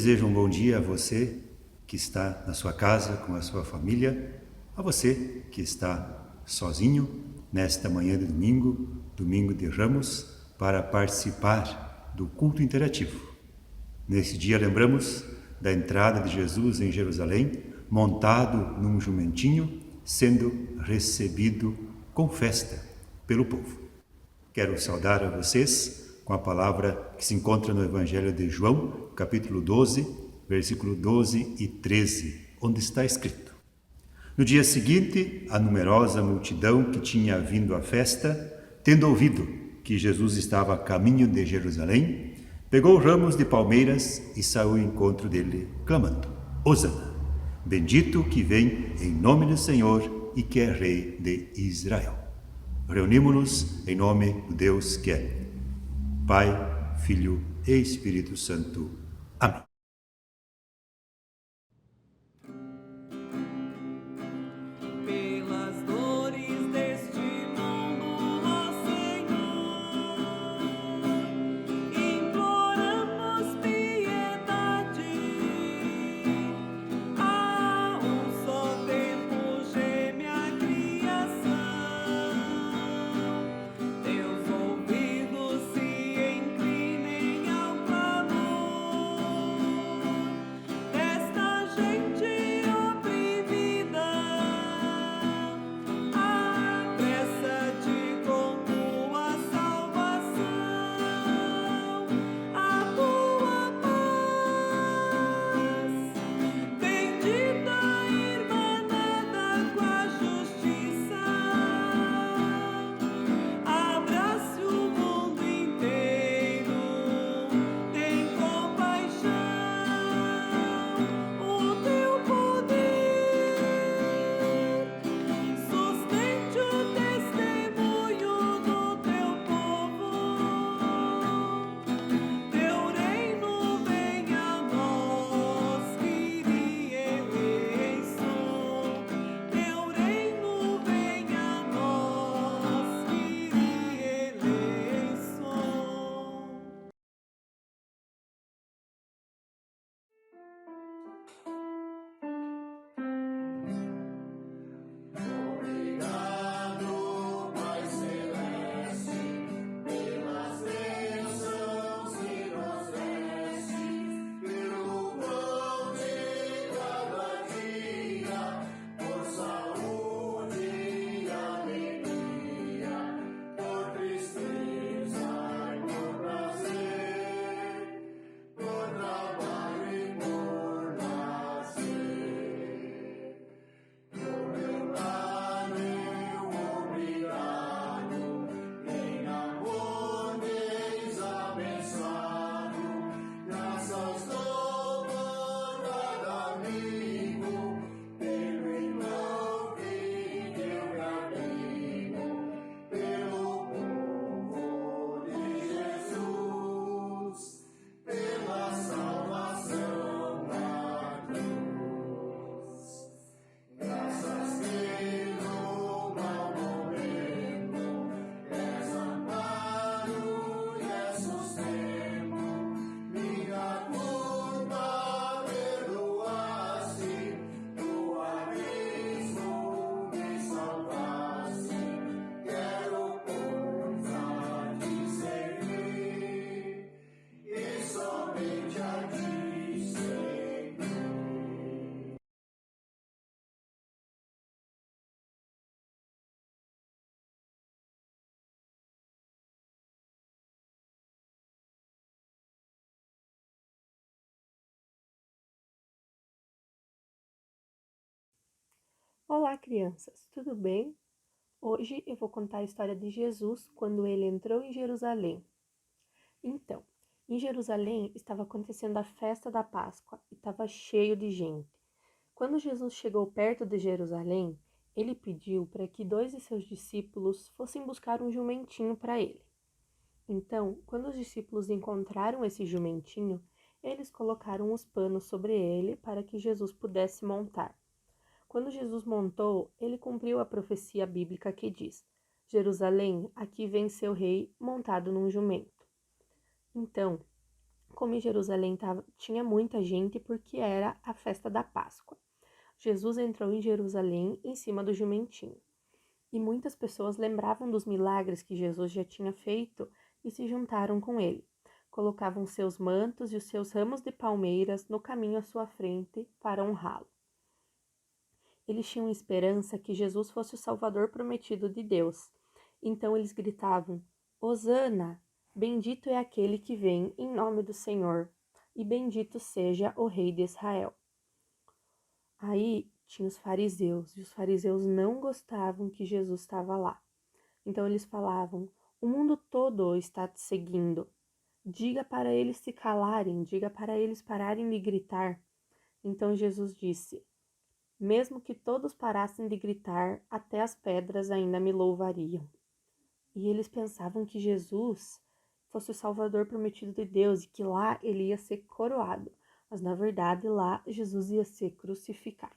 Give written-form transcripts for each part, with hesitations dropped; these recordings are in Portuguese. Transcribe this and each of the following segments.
desejo um bom dia a você que está na sua casa com a sua família, a você que está sozinho nesta manhã de domingo, domingo de Ramos, para participar do culto interativo. Nesse dia lembramos da entrada de Jesus em Jerusalém, montado num jumentinho, sendo recebido com festa pelo povo. Quero saudar a vocês com a palavra que se encontra no Evangelho de João, capítulo 12, versículo 12 e 13, onde está escrito: No dia seguinte, a numerosa multidão que tinha vindo à festa, tendo ouvido que Jesus estava a caminho de Jerusalém, pegou ramos de palmeiras e saiu ao encontro dele, clamando: Hosana! Bendito que vem em nome do Senhor e que é Rei de Israel. Reunimos-nos em nome do Deus que é Pai, Filho e Espírito Santo. Amém. Pelas dores deste mundo, ó Senhor, imploramos piedade. A um só tempo geme a criação. Teus ouvidos se inclinem ao clamor desta gente oprimida. Apressa-te com tua salvação, a tua paz. Bendita irmanada com a justiça, abrace o mundo inteiro, tem compaixão, o teu poder sustente o testemunho do teu povo. Teu reino venha a nós, Kyrie eleison. Teu reino venha a nós, Kyrie eleison. Obrigado, Pai Celeste, pelas bênçãos que nos deste, pelo pão de cada dia, por saúde e alegria, por tristeza e por prazer, por trabalho e por nascer. O meu lado eu obrigado, em amor tens abençoado, graças dou por cada amigo, pelo irmão que deu caminho, pelo povo de Jesus, pela salvação na cruz. Graças pelo mau momento, és amparo e és sustento, minha culpa perdoaste, do abismo me salvaste. Quero, pois, a te servir, e somente a ti, Senhor. Olá, crianças, tudo bem? Hoje eu vou contar a história de Jesus quando ele entrou em Jerusalém. Então, em Jerusalém estava acontecendo a festa da Páscoa e estava cheio de gente. Quando Jesus chegou perto de Jerusalém, ele pediu para que 2 de seus discípulos fossem buscar um jumentinho para ele. Então, quando os discípulos encontraram esse jumentinho, eles colocaram os panos sobre ele para que Jesus pudesse montar. Quando Jesus montou, ele cumpriu a profecia bíblica que diz: Jerusalém, aqui vem seu rei montado num jumento. Então, Como em Jerusalém tinha muita gente porque era a festa da Páscoa. Jesus entrou em Jerusalém em cima do jumentinho. E muitas pessoas lembravam dos milagres que Jesus já tinha feito e se juntaram com ele. Colocavam seus mantos e os seus ramos de palmeiras no caminho à sua frente para honrá-lo. Eles tinham esperança que Jesus fosse o Salvador prometido de Deus. Então eles gritavam: Hosana! Bendito é aquele que vem em nome do Senhor, e bendito seja o Rei de Israel. Aí tinha os fariseus, e os fariseus não gostavam que Jesus estava lá. Então eles falavam: o mundo todo está te seguindo. Diga para eles se calarem, diga para eles pararem de gritar. Então Jesus disse: mesmo que todos parassem de gritar, até as pedras ainda me louvariam. E eles pensavam que Jesus fosse o Salvador prometido de Deus e que lá ele ia ser coroado. Mas, na verdade, lá Jesus ia ser crucificado.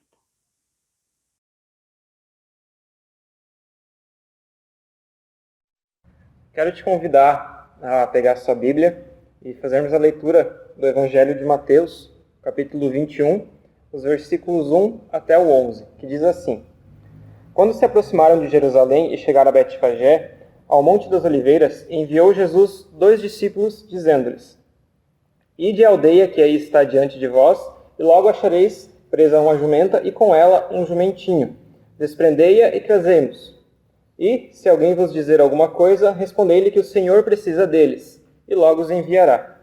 Quero te convidar a pegar sua Bíblia e fazermos a leitura do Evangelho de Mateus, capítulo 21, os versículos 1 até o 11, que diz assim: Quando se aproximaram de Jerusalém e chegaram a Betfagé, ao Monte das Oliveiras, enviou Jesus 2 discípulos, dizendo-lhes: Ide à aldeia que aí está diante de vós, e logo achareis presa uma jumenta e com ela um jumentinho. Desprendei-a e trazei-nos. E, se alguém vos dizer alguma coisa, respondei-lhe que o Senhor precisa deles, e logo os enviará.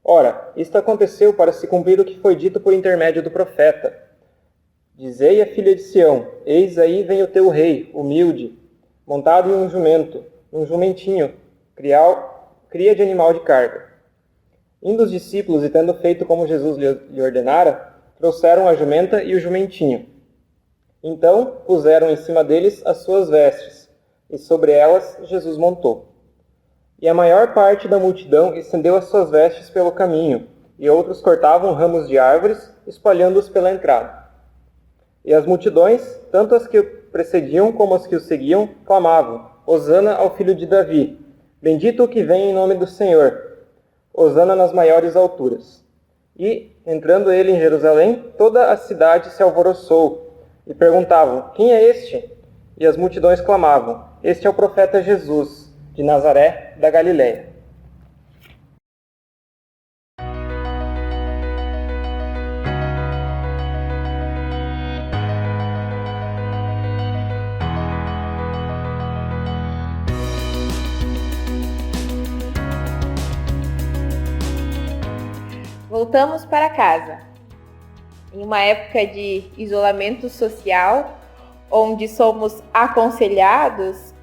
Ora, isto aconteceu para se cumprir o que foi dito por intermédio do profeta. Dizei à filha de Sião: Eis aí vem o teu rei, humilde, montado em um jumento, um jumentinho, cria de animal de carga. Indo os discípulos e tendo feito como Jesus lhe ordenara, trouxeram a jumenta e o jumentinho. Então puseram em cima deles as suas vestes, e sobre elas Jesus montou. E a maior parte da multidão estendeu as suas vestes pelo caminho, e outros cortavam ramos de árvores, espalhando-os pela entrada. E as multidões, tanto as que o precediam como as que o seguiam, clamavam: Hosana ao filho de Davi! Bendito o que vem em nome do Senhor! Hosana nas maiores alturas! E, entrando ele em Jerusalém, toda a cidade se alvoroçou, e perguntavam: Quem é este? E as multidões clamavam: Este é o profeta Jesus, de Nazaré, da Galiléia. Voltamos para casa. Em uma época de isolamento social, onde somos aconselhados,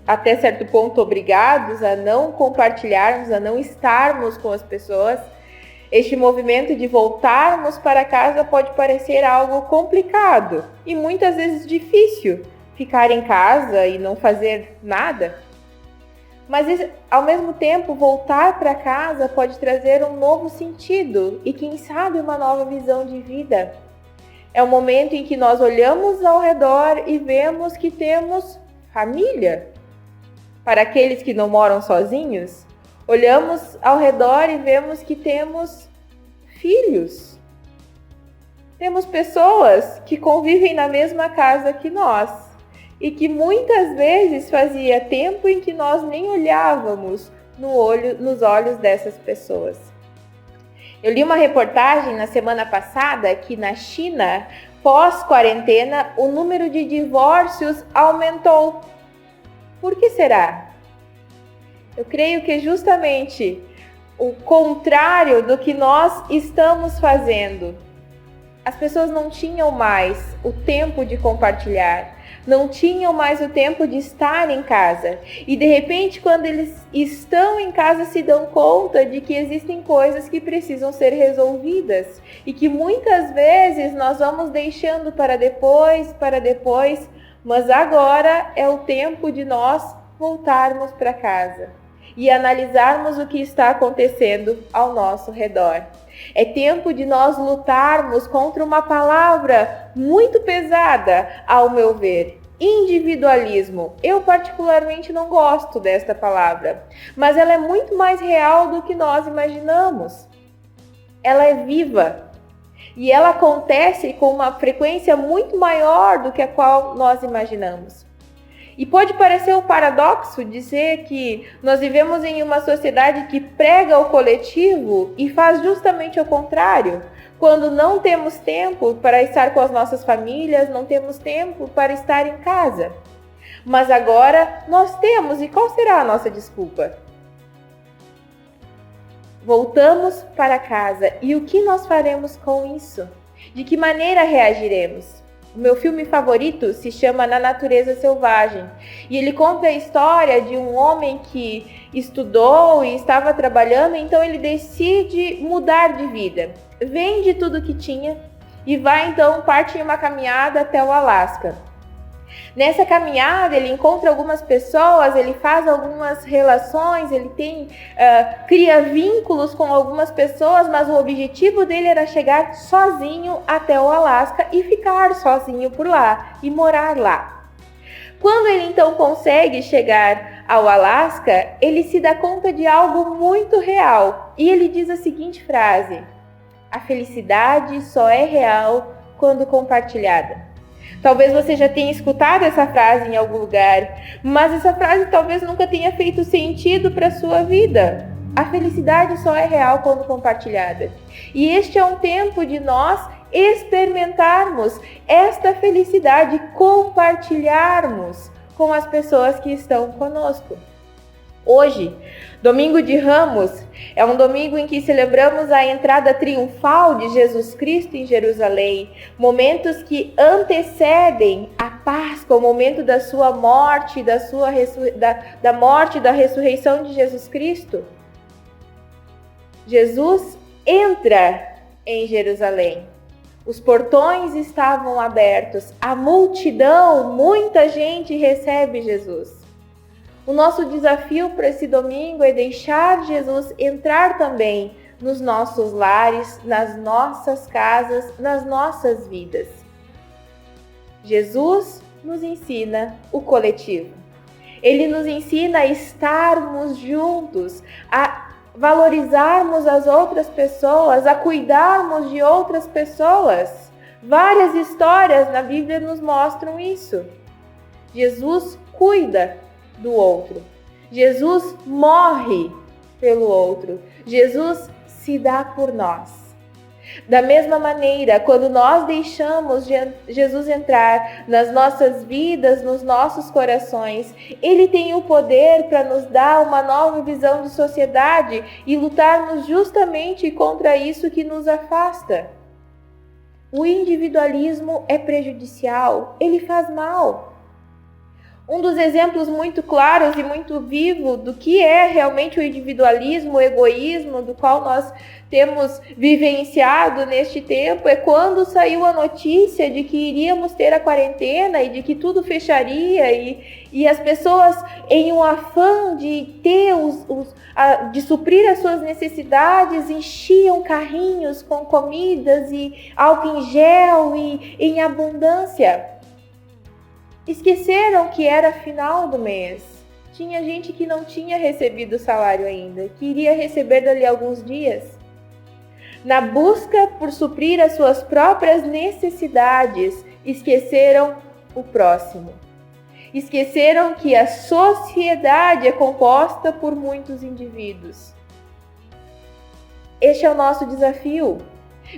até certo ponto obrigados a não compartilharmos, a não estarmos com as pessoas, este movimento de voltarmos para casa pode parecer algo complicado e muitas vezes difícil, ficar em casa e não fazer nada. Mas, ao mesmo tempo, voltar para casa pode trazer um novo sentido e, quem sabe, uma nova visão de vida. É um momento em que nós olhamos ao redor e vemos que temos família. Para aqueles que não moram sozinhos, olhamos ao redor e vemos que temos filhos. Temos pessoas que convivem na mesma casa que nós. E que muitas vezes fazia tempo em que nós nem olhávamos nos olhos dessas pessoas. Eu li uma reportagem na semana passada que na China, pós-quarentena, o número de divórcios aumentou. Por que será? Eu creio que é justamente o contrário do que nós estamos fazendo. As pessoas não tinham mais o tempo de compartilhar, não tinham mais o tempo de estar em casa. E de repente, quando eles estão em casa, se dão conta de que existem coisas que precisam ser resolvidas. E que muitas vezes nós vamos deixando para depois, mas agora é o tempo de nós voltarmos para casa e analisarmos o que está acontecendo ao nosso redor. É tempo de nós lutarmos contra uma palavra muito pesada, ao meu ver: individualismo. Eu particularmente não gosto desta palavra, mas ela é muito mais real do que nós imaginamos. ela é viva. E ela acontece com uma frequência muito maior do que a qual nós imaginamos. E pode parecer um paradoxo dizer que nós vivemos em uma sociedade que prega o coletivo e faz justamente o contrário. Quando não temos tempo para estar com as nossas famílias, não temos tempo para estar em casa. Mas agora nós temos, e qual será a nossa desculpa? Voltamos para casa, e o que nós faremos com isso? De que maneira reagiremos? O meu filme favorito se chama Na Natureza Selvagem, e ele conta a história de um homem que estudou e estava trabalhando, então ele decide mudar de vida. Vende tudo que tinha e vai então, parte em uma caminhada até o Alasca. Nessa caminhada ele encontra algumas pessoas, ele faz algumas relações, ele cria vínculos com algumas pessoas, mas o objetivo dele era chegar sozinho até o Alasca e ficar sozinho por lá e morar lá. Quando ele então consegue chegar ao Alasca, ele se dá conta de algo muito real e ele diz a seguinte frase: a felicidade só é real quando compartilhada. Talvez você já tenha escutado essa frase em algum lugar, mas essa frase talvez nunca tenha feito sentido para a sua vida. A felicidade só é real quando compartilhada. E este é um tempo de nós experimentarmos esta felicidade, compartilharmos com as pessoas que estão conosco. Hoje, Domingo de Ramos, é um domingo em que celebramos a entrada triunfal de Jesus Cristo em Jerusalém, momentos que antecedem a Páscoa, o momento da sua morte, da morte e da ressurreição de Jesus Cristo. Jesus entra em Jerusalém. Os portões estavam abertos, a multidão, muita gente recebe Jesus. O nosso desafio para esse domingo é deixar Jesus entrar também nos nossos lares, nas nossas casas, nas nossas vidas. Jesus nos ensina o coletivo. Ele nos ensina a estarmos juntos, a valorizarmos as outras pessoas, a cuidarmos de outras pessoas. Várias histórias na Bíblia nos mostram isso. Jesus cuida do outro. Jesus morre pelo outro. Jesus se dá por nós. Da mesma maneira, quando nós deixamos Jesus entrar nas nossas vidas, nos nossos corações, Ele tem o poder para nos dar uma nova visão de sociedade e lutarmos justamente contra isso que nos afasta. O individualismo é prejudicial, ele faz mal. Um dos exemplos muito claros e muito vivo do que é realmente o individualismo, o egoísmo, do qual nós temos vivenciado neste tempo, é quando saiu a notícia de que iríamos ter a quarentena e de que tudo fecharia e as pessoas, em um afã de ter de suprir as suas necessidades, enchiam carrinhos com comidas e álcool em gel e em abundância. Esqueceram que era final do mês. Tinha gente que não tinha recebido o salário ainda, que iria receber dali a alguns dias. Na busca por suprir as suas próprias necessidades, esqueceram o próximo. Esqueceram que a sociedade é composta por muitos indivíduos. Este é o nosso desafio.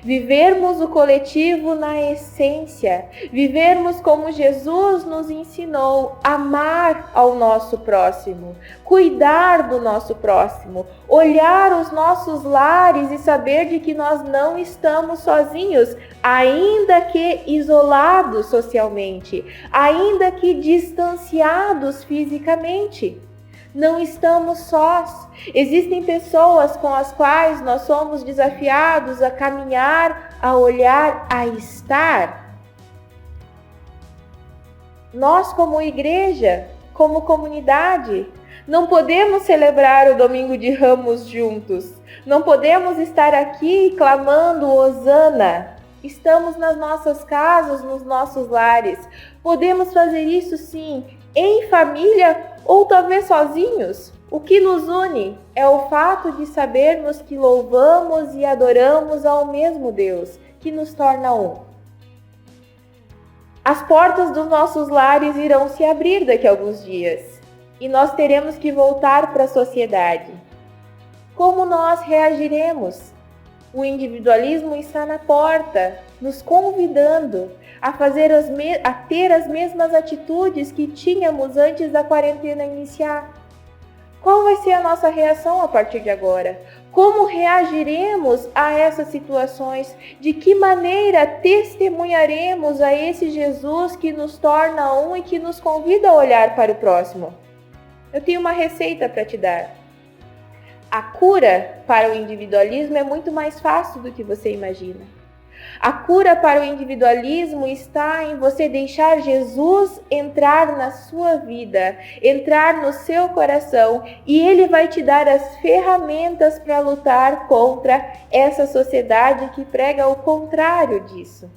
Vivermos o coletivo na essência, vivermos como Jesus nos ensinou, amar ao nosso próximo, cuidar do nosso próximo, olhar os nossos lares e saber de que nós não estamos sozinhos, ainda que isolados socialmente, ainda que distanciados fisicamente. Não estamos sós. Existem pessoas com as quais nós somos desafiados a caminhar, a olhar, a estar. Nós, como igreja, como comunidade, não podemos celebrar o Domingo de Ramos juntos. Não podemos estar aqui clamando Hosana. Estamos nas nossas casas, nos nossos lares. Podemos fazer isso sim, em família ou talvez sozinhos, O que nos une é o fato de sabermos que louvamos e adoramos ao mesmo Deus, que nos torna um. As portas dos nossos lares irão se abrir daqui a alguns dias e nós teremos que voltar para a sociedade. Como nós reagiremos? O individualismo está na porta, nos convidando a ter as mesmas atitudes que tínhamos antes da quarentena iniciar. Qual vai ser a nossa reação a partir de agora? Como reagiremos a essas situações? De que maneira testemunharemos a esse Jesus que nos torna um e que nos convida a olhar para o próximo? Eu tenho uma receita para te dar. A cura para o individualismo é muito mais fácil do que você imagina. A cura para o individualismo está em você deixar Jesus entrar na sua vida, entrar no seu coração, e Ele vai te dar as ferramentas para lutar contra essa sociedade que prega o contrário disso.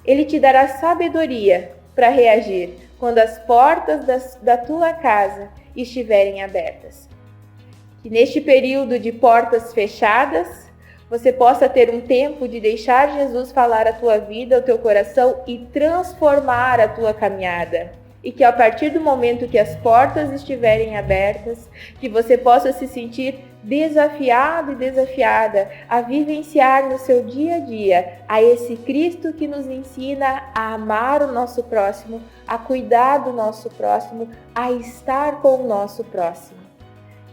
Ele te dará sabedoria para reagir quando as portas da tua casa estiverem abertas. Que neste período de portas fechadas, você possa ter um tempo de deixar Jesus falar a tua vida, o teu coração e transformar a tua caminhada. E que a partir do momento que as portas estiverem abertas, que você possa se sentir desafiado e desafiada a vivenciar no seu dia a dia a esse Cristo que nos ensina a amar o nosso próximo, a cuidar do nosso próximo, a estar com o nosso próximo.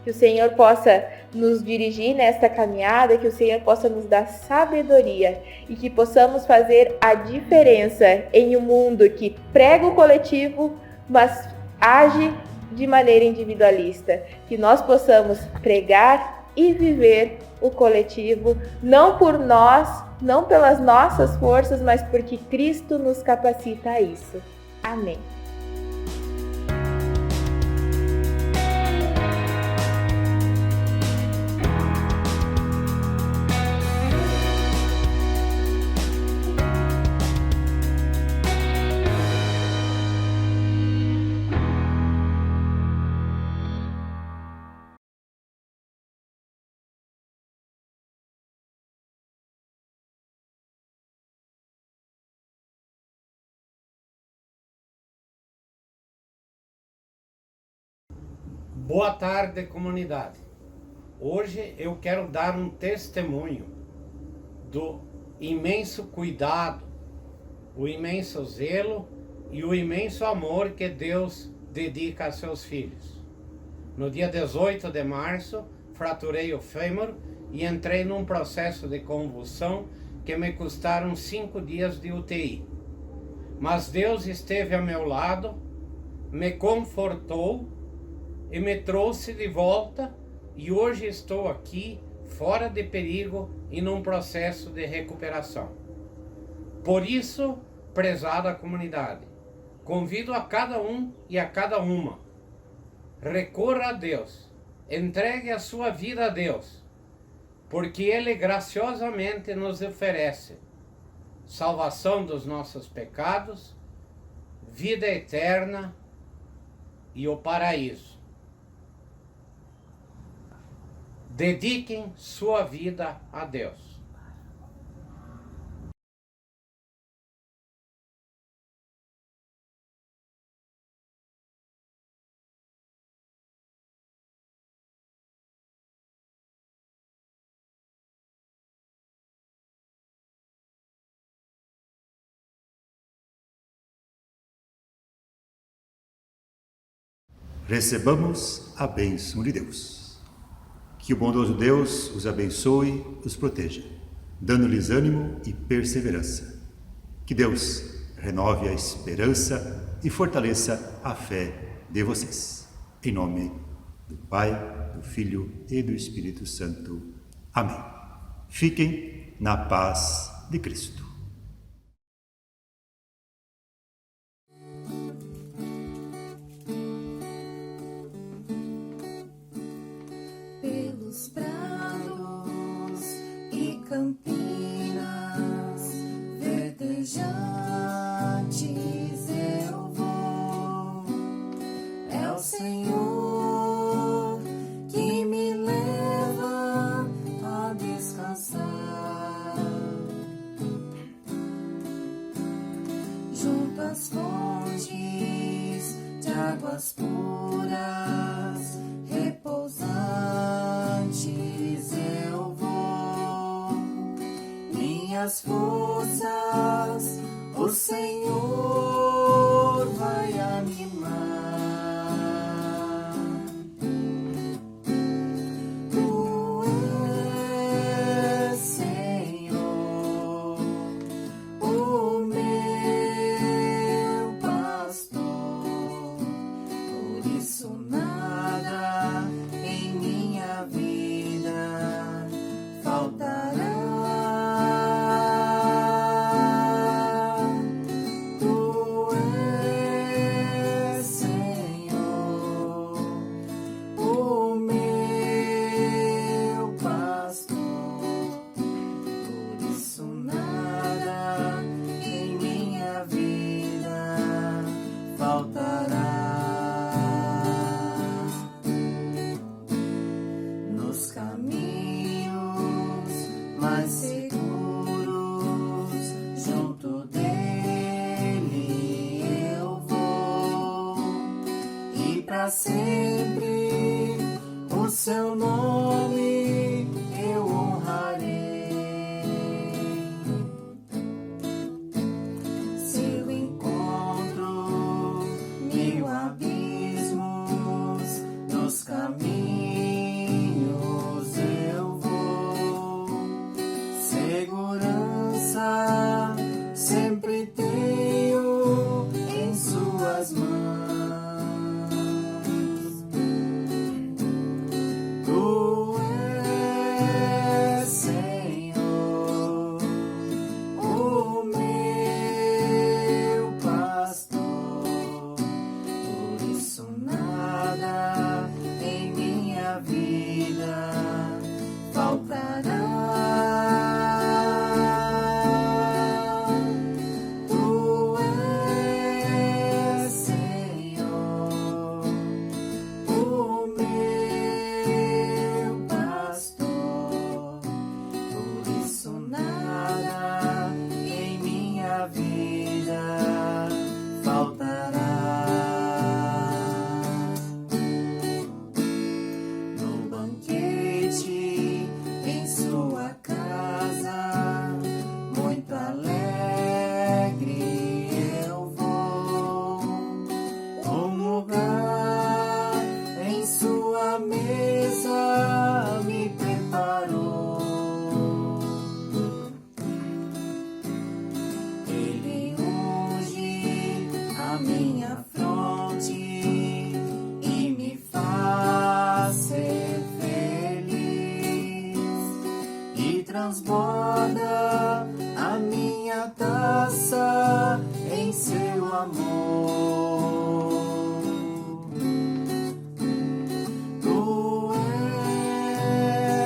Que o Senhor possa nos dirigir nesta caminhada, que o Senhor possa nos dar sabedoria e que possamos fazer a diferença em um mundo que prega o coletivo, mas age de maneira individualista. Que nós possamos pregar e viver o coletivo, não por nós, não pelas nossas forças, mas porque Cristo nos capacita a isso. Amém. Boa tarde, comunidade. Hoje eu quero dar um testemunho do imenso cuidado, o imenso zelo e o imenso amor que Deus dedica a seus filhos. No dia 18 de março, fraturei o fêmur e entrei num processo de convulsão que me custaram 5 dias de UTI. Mas Deus esteve ao meu lado, me confortou e me trouxe de volta, e hoje estou aqui, fora de perigo e num processo de recuperação. Por isso, prezada comunidade, convido a cada um e a cada uma, recorra a Deus, entregue a sua vida a Deus, porque Ele graciosamente nos oferece salvação dos nossos pecados, vida eterna e o paraíso. Dediquem sua vida a Deus. Recebamos a bênção de Deus. Que o bondoso Deus os abençoe, os proteja, dando-lhes ânimo e perseverança. Que Deus renove a esperança e fortaleça a fé de vocês. Em nome do Pai, do Filho e do Espírito Santo. Amém. Fiquem na paz de Cristo. Pelos prados e campinas verdejantes eu vou, é o Senhor águas puras, repousantes eu vou. Minhas forças o Senhor vai animar. Tu és, Senhor, o meu pastor, por isso nada em minha vida faltará. Tu és, Senhor, o meu pastor, por isso nada em minha vida faltará. Nos caminhos mais seguros, junto dele eu vou, e para sempre o seu nome eu honrarei. Se eu encontro mil abismos nos caminhos eu vou, segurança sempre tenho em suas mãos. Tu és, Senhor, o meu pastor, por isso nada em minha vida faltará. Tu és, Senhor, o meu pastor, por isso nada em minha vida faltará. No banquete em sua casa, muito alegre eu vou, um lugar em sua mesa me preparou. Ele unge a minha fronte e me faz ser feliz, e transborda a minha taça em seu amor. Tu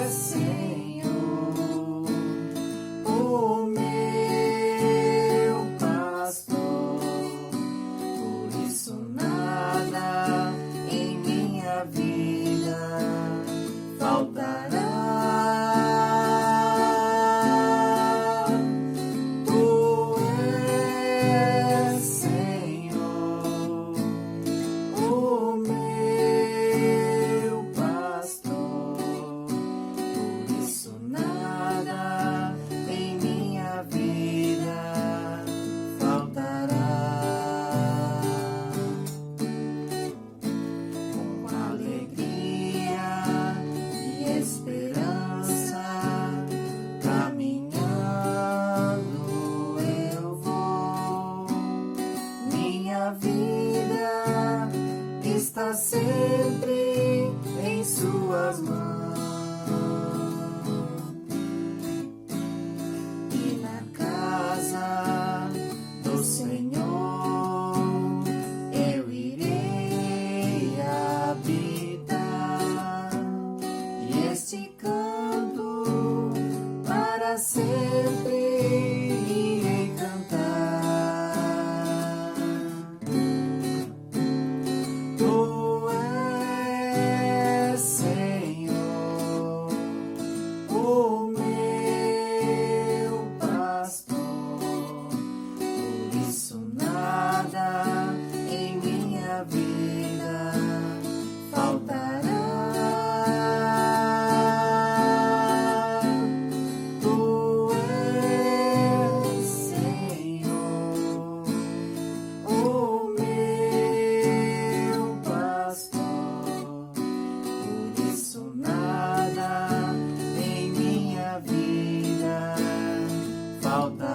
és, Senhor, o meu pastor, por isso nada em minha vida faltará. Tu és, Senhor, o meu pastor, por isso nada em minha vida faltará. Com alegria e esperança, caminhando eu vou. Minha vida está sempre em suas mãos. E na casa do Senhor eu irei habitar, e este canto para sempre irei cantar. Tu altar.